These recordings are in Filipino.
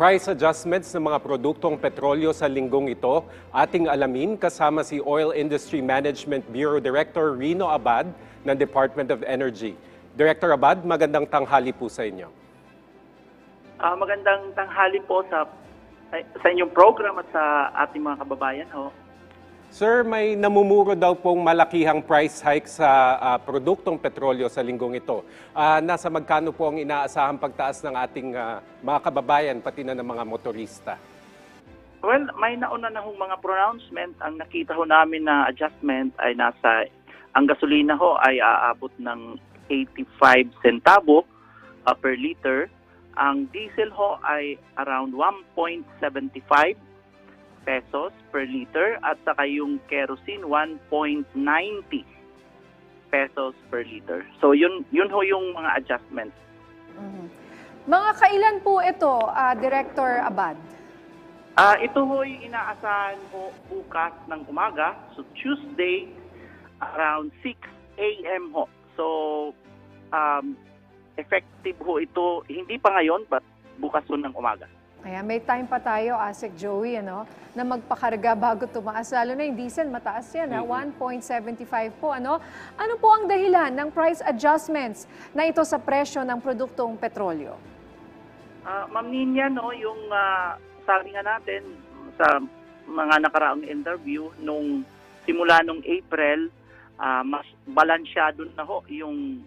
Price adjustments ng mga produktong petrolyo sa linggong ito, ating alamin kasama si Oil Industry Management Bureau Director Rino Abad ng Department of Energy. Director Abad, magandang tanghali po sa inyo. Magandang tanghali po sa inyong program at sa ating mga kababayan. Sir, may namumuro daw pong malakihang price hike sa produktong petrolyo sa linggong ito. Nasa magkano po ang inaasahang pagtaas ng ating mga kababayan, pati na ng mga motorista? Well, may nauna na hong mga pronouncement. Ang nakita ho namin na adjustment ay ang gasolina ho ay aabot ng 85 centavo per liter. Ang diesel ho ay around 1.75 pesos per liter at saka yung kerosene 1.90 pesos per liter. So yun ho yung mga adjustments. Mga kailan po ito, Director Abad? Ito ho'y inaasahan ho bukas ng umaga, so Tuesday around 6 a.m. ho. So effective ho ito, hindi pa ngayon but bukas ho ng umaga. Kaya may time pa tayo, Asek Joey, na magpakarga bago tumaas. Lalo na yung diesel, mataas yan, 1.75 po. Ano po ang dahilan ng price adjustments na ito sa presyo ng produktong petrolyo? Ma'am Ninya, yung sabi nga natin sa mga nakaraang interview, simula nung April, mas balansyado na ho yung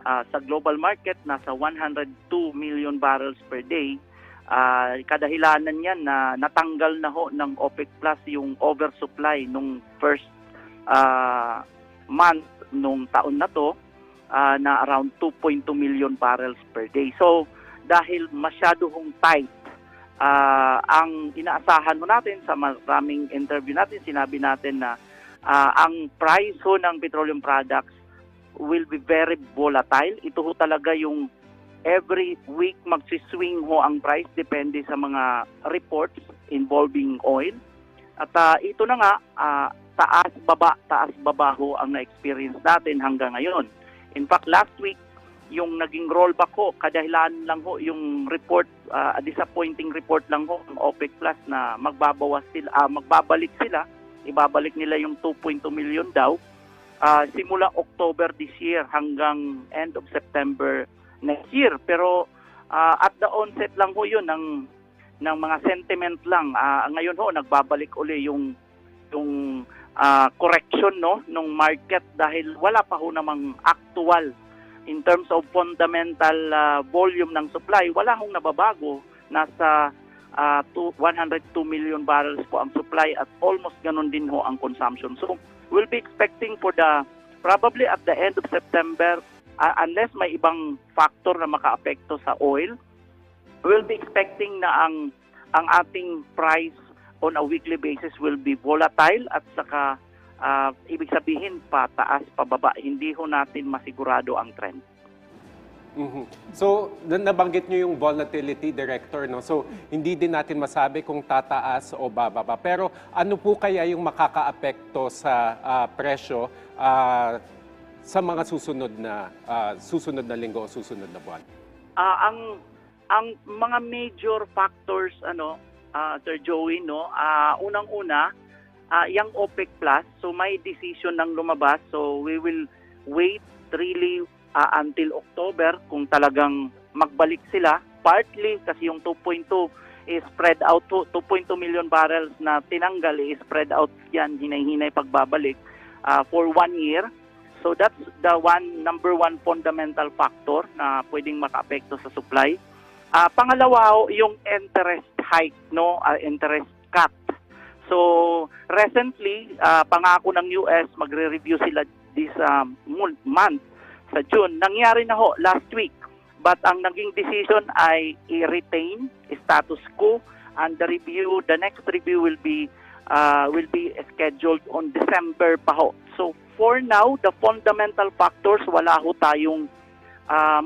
sa global market, nasa 102 million barrels per day. Kadahilanan yan na natanggal na ho ng OPEC Plus yung oversupply nung first month nung taon na to, na around 2.2 million barrels per day. So dahil masyado hong tight, ang inaasahan mo natin sa maraming interview natin, sinabi natin na ang price ho ng petroleum products will be very volatile. Ito ho talaga yung every week magsiswing ho ang price depende sa mga reports involving oil. At ito na nga, taas baba ho ang na-experience natin hanggang ngayon. In fact, last week, yung naging rollback ho, kadahilan lang ho yung report, disappointing report lang ho ng OPEC Plus na magbabalik sila, ibabalik nila yung 2.2 million daw, simula October this year hanggang end of September next year. Pero at the onset lang ho yun ng mga sentiment lang. Ngayon ho, nagbabalik uli yung correction ng market dahil wala pa ho namang actual in terms of fundamental volume ng supply. Wala hong nababago. Nasa 102 million barrels po ang supply at almost ganun din ho ang consumption. So we'll be expecting for probably at the end of September, unless may ibang factor na makaapekto sa oil, we'll be expecting na ang ating price on a weekly basis will be volatile at saka ibig sabihin pataas, pababa. Hindi ho natin masigurado ang trend. So, nabanggit nyo yung volatility, Director, no? So, hindi din natin masabi kung tataas o bababa. Pero ano po kaya yung makakaapekto sa presyo sa mga susunod na linggo o susunod na buwan? Ang mga major factors, Sir Joey, unang-una, yung OPEC Plus, so may decision ng lumabas. So, we will wait really until October kung talagang magbalik sila. Partly kasi yung 2.2 is spread out, 2.2 million barrels na tinanggal is spread out yan, hinay-hinay pagbabalik for 1 year. So that's the number one fundamental factor na pwedeng makaapekto sa supply. Pangalawa, yung interest hike, interest cut. So recently, pangako ng US, magre-review sila this month, sa June. Nangyari na ho last week. But ang naging decision ay i-retain status quo, and the next review will be scheduled on December pa ho. So for now, the fundamental factors, wala ho tayong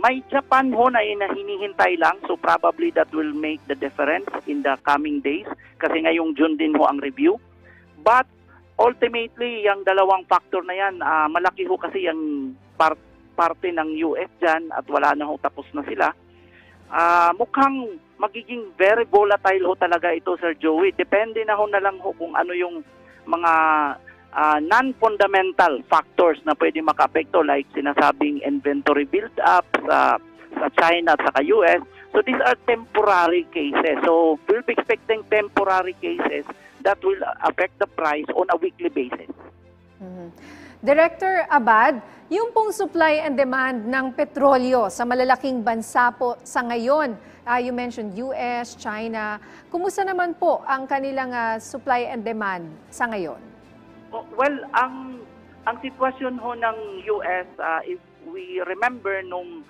may Japan ho na hinihintay lang, so probably that will make the difference in the coming days kasi ngayong June din ho ang review. But ultimately, yung dalawang factor na yan, malaki ho kasi yung parte ng US dyan at wala na ho, tapos na sila. mukhang magiging very volatile ho talaga ito, Sir Joey. Depende na lang ho kung ano yung mga non-fundamental factors na pwede makaapekto, like sinasabing inventory build-up sa China at sa US. So these are temporary cases. So we'll be expecting temporary cases that will affect the price on a weekly basis. Director Abad, yung pong supply and demand ng petrolyo sa malalaking bansa po sa ngayon, you mentioned US, China, kumusta naman po ang kanilang supply and demand sa ngayon? Well, ang sitwasyon ho ng US, if we remember nung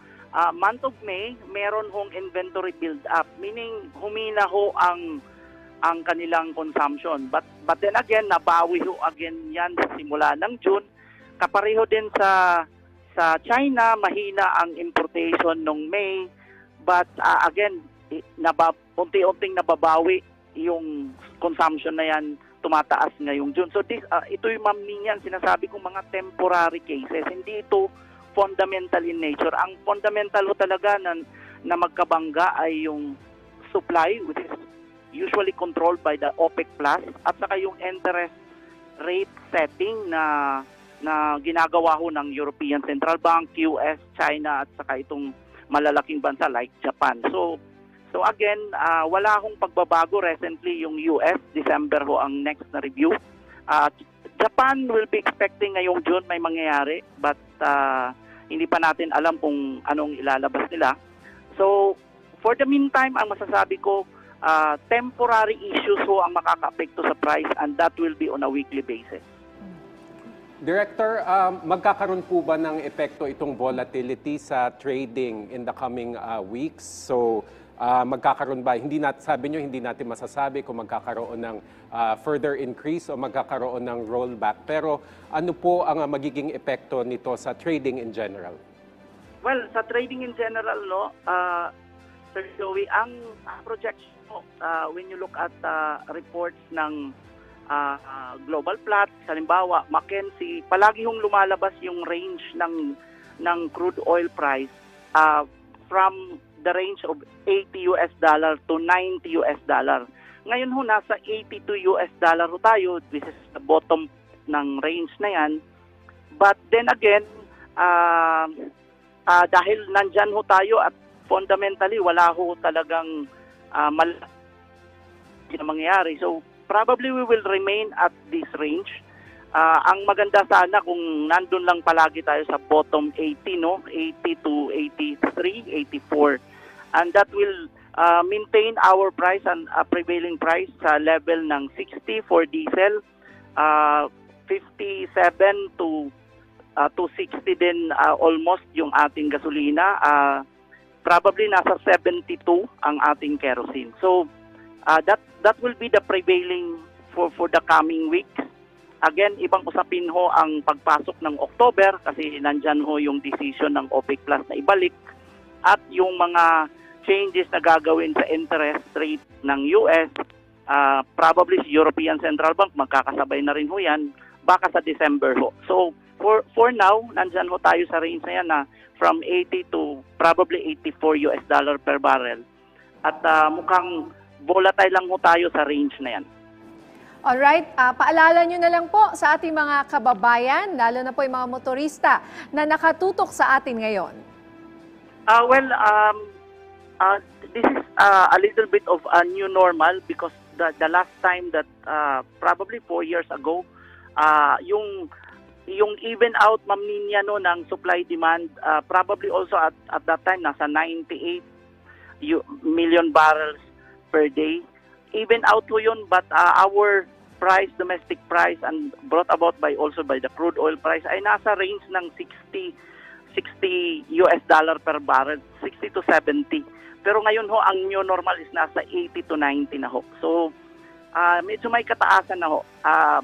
month of May, meron hong inventory build-up, meaning humina ho ang kanilang consumption. But then again, nabawi ho again yan sa simula ng June. Kapareho din sa China, mahina ang importation nung May. But again, unti-unting nababawi yung consumption na yan, tumataas ngayong June. So ito yung yan, sinasabi kong mga temporary cases. Hindi ito fundamental in nature. Ang fundamental ho talaga na magkabangga ay yung supply, which is usually controlled by the OPEC Plus, at saka yung interest rate setting na ginagawa ho ng European Central Bank, US, China, at saka itong malalaking bansa like Japan. So again, wala hong pagbabago recently yung US. December ho ang next na review. Japan will be expecting ngayong June may mangyayari, but hindi pa natin alam kung anong ilalabas nila. So for the meantime, ang masasabi ko, temporary issues ho ang makakaapekto sa price, and that will be on a weekly basis. Director, magkakaroon po ba ng epekto itong volatility sa trading in the coming weeks? So magkakaroon ba, sabi nyo hindi natin masasabi kung magkakaroon ng further increase o magkakaroon ng rollback. Pero ano po ang magiging epekto nito sa trading in general? Well, sa trading in general, no, Sir Joey, ang projection when you look at reports ng Global Platts, halimbawa, McKinsey, palagi hong lumalabas yung range ng crude oil price from the range of $80 to $90. Ngayon ho, nasa $82 ho tayo. This is the bottom ng range na yan. But then again, dahil nandyan ho tayo at fundamentally wala ho talagang na mangyayari. So probably we will remain at this range. Ang maganda sana kung nandun lang palagi tayo sa bottom 80, no? 80 to 83, 84. And that will maintain our price and prevailing price sa level ng 60 for diesel, 57 to 60 din almost yung ating gasolina. Probably nasa 72 ang ating kerosene. So that will be the prevailing for the coming weeks. Again, ibang usapin ho ang pagpasok ng October kasi nandyan ho yung decision ng OPEC Plus na ibalik at yung mga changes na gagawin sa interest rate ng US, probably si European Central Bank magkakasabay na rin ho yan baka sa December ho. So for now, nandyan ho tayo sa range na yan na from 80 to probably $84 per barrel. At mukhang volatile lang ho tayo sa range na yan. Alright, paalala nyo na lang po sa ating mga kababayan, lalo na po yung mga motorista na nakatutok sa atin ngayon. This is a little bit of a new normal because the last time that probably 4 years ago, yung even out mamninya no ng supply demand, probably also at that time nasa 98 million barrels per day. Even out ho yun, but our price, domestic price, and brought about also by the crude oil price ay nasa range ng $60 per barrel, 60 to 70. Pero ngayon ho, ang new normal is nasa 80 to 90 na ho. So, medyo may kataasan na ho.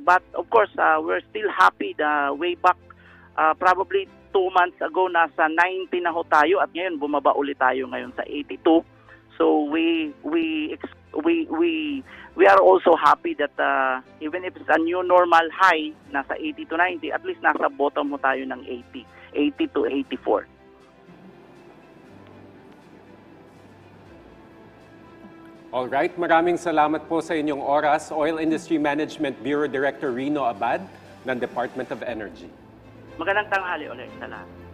But of course, we're still happy the way back, probably 2 months ago, nasa 90 na ho tayo at ngayon bumaba ulit tayo ngayon sa 82. So we are also happy that even if it's a new normal high, nasa 80 to 90, at least nasa bottom mo tayo ng 80 to 84. Alright, maraming salamat po sa inyong oras. Oil Industry Management Bureau Director Rino Abad ng Department of Energy. Magandang tanghali ulit sa lahat.